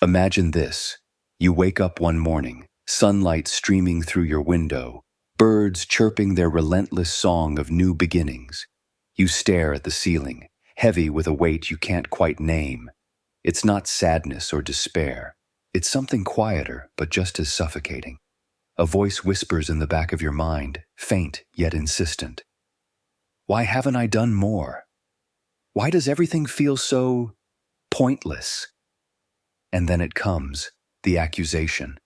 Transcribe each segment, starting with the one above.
Imagine this. You wake up one morning, sunlight streaming through your window, birds chirping their relentless song of new beginnings. You stare at the ceiling, heavy with a weight you can't quite name. It's not sadness or despair. It's something quieter, but just as suffocating. A voice whispers in the back of your mind, faint yet insistent. Why haven't I done more? Why does everything feel so pointless? And then it comes, the accusation.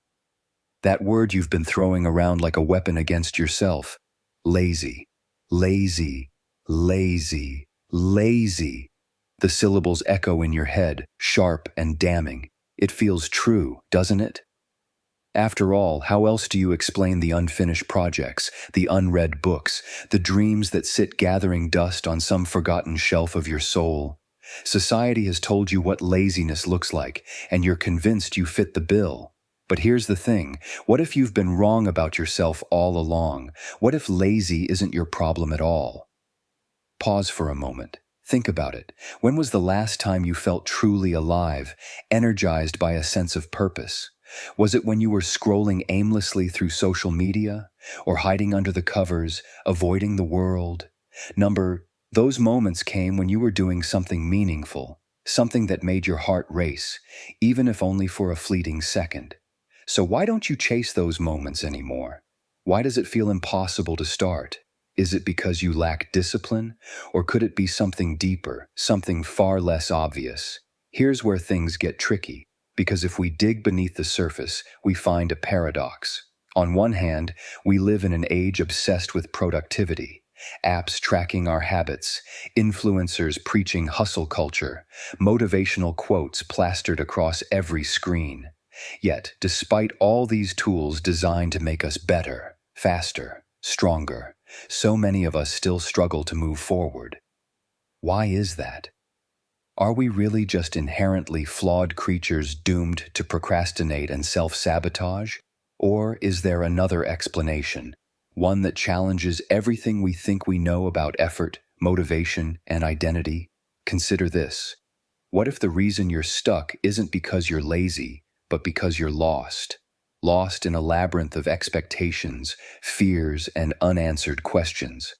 That word you've been throwing around like a weapon against yourself. Lazy, lazy, lazy, lazy. The syllables echo in your head, sharp and damning. It feels true, doesn't it? After all, how else do you explain the unfinished projects, the unread books, the dreams that sit gathering dust on some forgotten shelf of your soul? Society has told you what laziness looks like, and you're convinced you fit the bill. But here's the thing, what if you've been wrong about yourself all along? What if lazy isn't your problem at all? Pause for a moment. Think about it. When was the last time you felt truly alive, energized by a sense of purpose? Was it when you were scrolling aimlessly through social media, or hiding under the covers, avoiding the world? Those moments came when you were doing something meaningful, something that made your heart race, even if only for a fleeting second. So why don't you chase those moments anymore? Why does it feel impossible to start? Is it because you lack discipline, or could it be something deeper, something far less obvious? Here's where things get tricky, because if we dig beneath the surface, we find a paradox. On one hand, we live in an age obsessed with productivity. Apps tracking our habits, influencers preaching hustle culture, motivational quotes plastered across every screen. Yet, despite all these tools designed to make us better, faster, stronger, so many of us still struggle to move forward. Why is that? Are we really just inherently flawed creatures doomed to procrastinate and self-sabotage? Or is there another explanation? One that challenges everything we think we know about effort, motivation, and identity? Consider this. What if the reason you're stuck isn't because you're lazy, but because you're lost? Lost in a labyrinth of expectations, fears, and unanswered questions.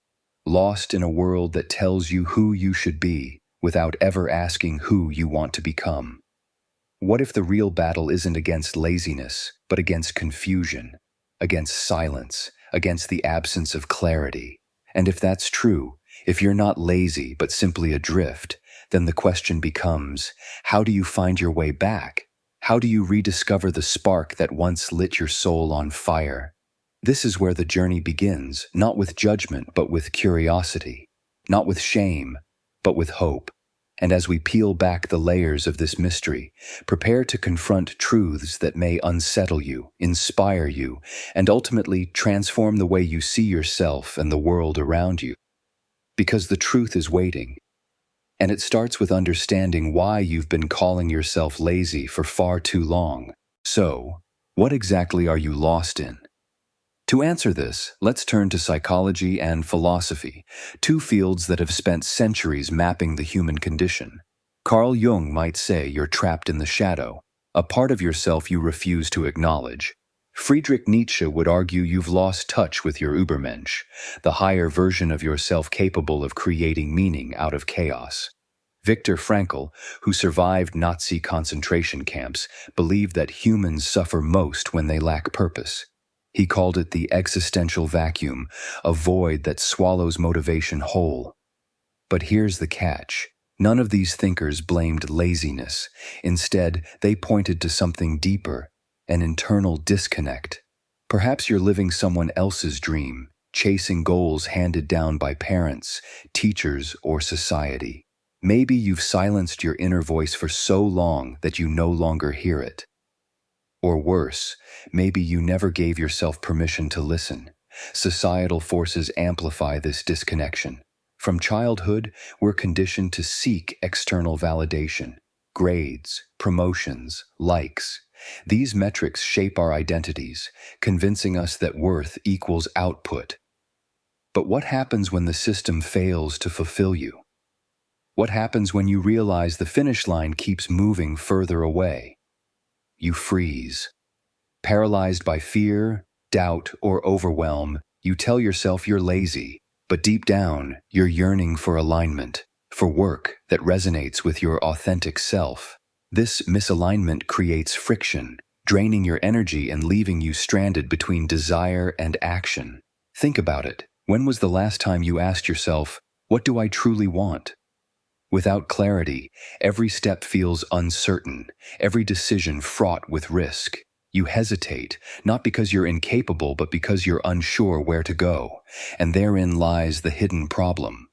Lost in a world that tells you who you should be, without ever asking who you want to become. What if the real battle isn't against laziness, but against confusion, against silence, against the absence of clarity? And if that's true, if you're not lazy but simply adrift, then the question becomes, how do you find your way back? How do you rediscover the spark that once lit your soul on fire? This is where the journey begins, not with judgment but with curiosity, not with shame, but with hope. And as we peel back the layers of this mystery, prepare to confront truths that may unsettle you, inspire you, and ultimately transform the way you see yourself and the world around you. Because the truth is waiting. And it starts with understanding why you've been calling yourself lazy for far too long. So, what exactly are you lost in? To answer this, let's turn to psychology and philosophy, two fields that have spent centuries mapping the human condition. Carl Jung might say you're trapped in the shadow, a part of yourself you refuse to acknowledge. Friedrich Nietzsche would argue you've lost touch with your Übermensch, the higher version of yourself capable of creating meaning out of chaos. Viktor Frankl, who survived Nazi concentration camps, believed that humans suffer most when they lack purpose. He called it the existential vacuum, a void that swallows motivation whole. But here's the catch. None of these thinkers blamed laziness. Instead, they pointed to something deeper, an internal disconnect. Perhaps you're living someone else's dream, chasing goals handed down by parents, teachers, or society. Maybe you've silenced your inner voice for so long that you no longer hear it. Or worse, maybe you never gave yourself permission to listen. Societal forces amplify this disconnection. From childhood, we're conditioned to seek external validation, grades, promotions, likes. These metrics shape our identities, convincing us that worth equals output. But what happens when the system fails to fulfill you? What happens when you realize the finish line keeps moving further away? you freeze. Paralyzed by fear, doubt, or overwhelm, you tell yourself you're lazy, but deep down, you're yearning for alignment, for work that resonates with your authentic self. This misalignment creates friction, draining your energy and leaving you stranded between desire and action. Think about it. When was the last time you asked yourself, "What do I truly want?" Without clarity, every step feels uncertain, every decision fraught with risk. You hesitate, not because you're incapable, but because you're unsure where to go. And therein lies the hidden problem.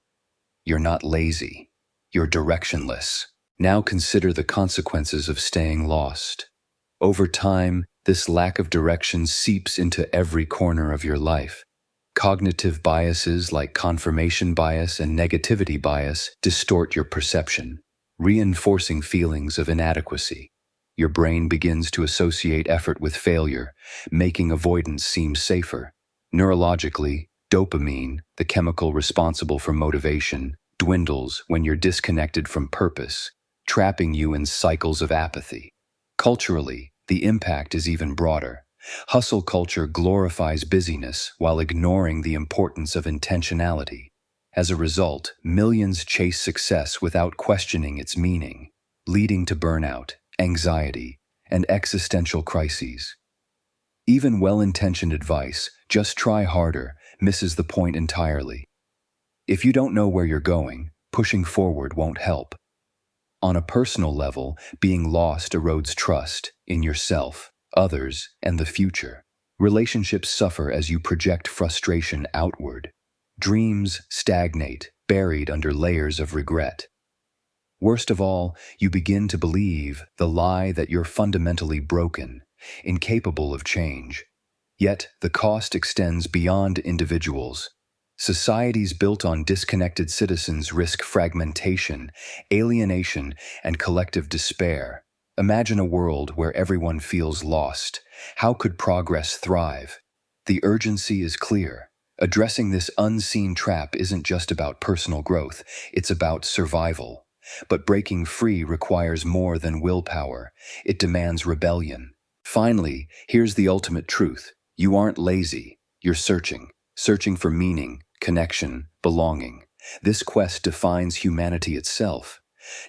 You're not lazy. You're directionless. Now consider the consequences of staying lost. Over time, this lack of direction seeps into every corner of your life. Cognitive biases like confirmation bias and negativity bias distort your perception, reinforcing feelings of inadequacy. Your brain begins to associate effort with failure, making avoidance seem safer. Neurologically, dopamine, the chemical responsible for motivation, dwindles when you're disconnected from purpose, trapping you in cycles of apathy. Culturally, the impact is even broader. Hustle culture glorifies busyness while ignoring the importance of intentionality. As a result, millions chase success without questioning its meaning, leading to burnout, anxiety, and existential crises. Even well-intentioned advice, "just try harder," misses the point entirely. If you don't know where you're going, pushing forward won't help. On a personal level, being lost erodes trust in yourself, others, and the future. Relationships suffer as you project frustration outward. Dreams stagnate, buried under layers of regret. Worst of all, you begin to believe the lie that you're fundamentally broken, incapable of change. Yet, the cost extends beyond individuals. Societies built on disconnected citizens risk fragmentation, alienation, and collective despair. Imagine a world where everyone feels lost. How could progress thrive? The urgency is clear. Addressing this unseen trap isn't just about personal growth, it's about survival. But breaking free requires more than willpower. It demands rebellion. Finally, here's the ultimate truth. You aren't lazy. You're searching for meaning, connection, belonging. This quest defines humanity itself.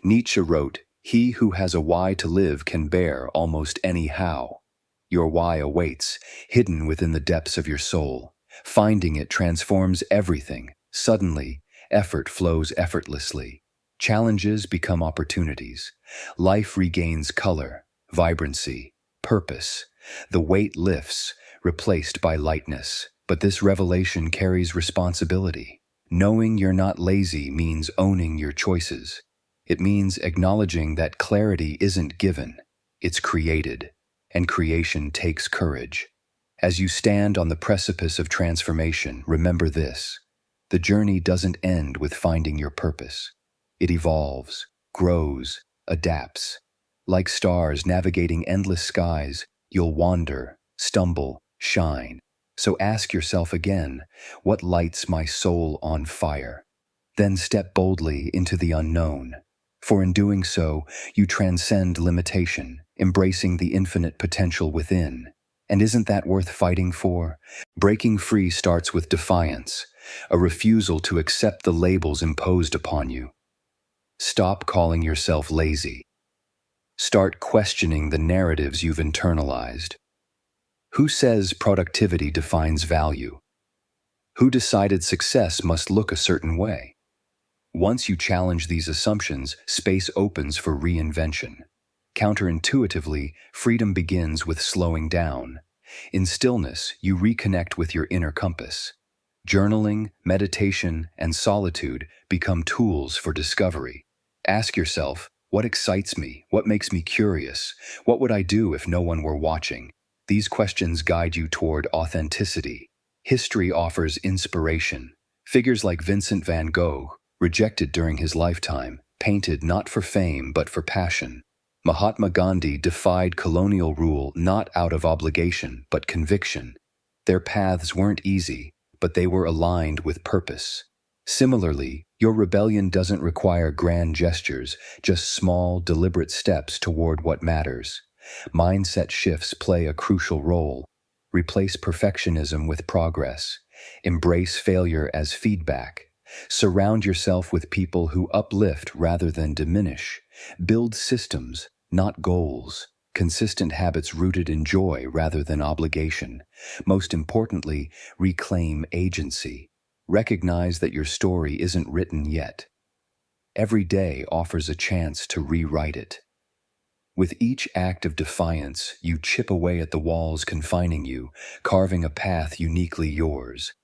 Nietzsche wrote, "He who has a why to live can bear almost any how." Your why awaits, hidden within the depths of your soul. Finding it transforms everything. Suddenly, effort flows effortlessly. Challenges become opportunities. Life regains color, vibrancy, purpose. The weight lifts, replaced by lightness. But this revelation carries responsibility. Knowing you're not lazy means owning your choices. It means acknowledging that clarity isn't given, it's created, and creation takes courage. As you stand on the precipice of transformation, remember this: the journey doesn't end with finding your purpose. It evolves, grows, adapts. Like stars navigating endless skies, you'll wander, stumble, shine. So ask yourself again, what lights my soul on fire? Then step boldly into the unknown. For in doing so, you transcend limitation, embracing the infinite potential within. And isn't that worth fighting for? Breaking free starts with defiance, a refusal to accept the labels imposed upon you. Stop calling yourself lazy. Start questioning the narratives you've internalized. Who says productivity defines value? Who decided success must look a certain way? Once you challenge these assumptions, space opens for reinvention. Counterintuitively, freedom begins with slowing down. In stillness, you reconnect with your inner compass. Journaling, meditation, and solitude become tools for discovery. Ask yourself, what excites me? What makes me curious? What would I do if no one were watching? These questions guide you toward authenticity. History offers inspiration. Figures like Vincent van Gogh, rejected during his lifetime, painted not for fame but for passion. Mahatma Gandhi defied colonial rule not out of obligation but conviction. Their paths weren't easy, but they were aligned with purpose. Similarly, your rebellion doesn't require grand gestures, just small, deliberate steps toward what matters. Mindset shifts play a crucial role. Replace perfectionism with progress. Embrace failure as feedback. Surround yourself with people who uplift rather than diminish. Build systems, not goals. Consistent habits rooted in joy rather than obligation. Most importantly, reclaim agency. Recognize that your story isn't written yet. Every day offers a chance to rewrite it. With each act of defiance, you chip away at the walls confining you, carving a path uniquely yours.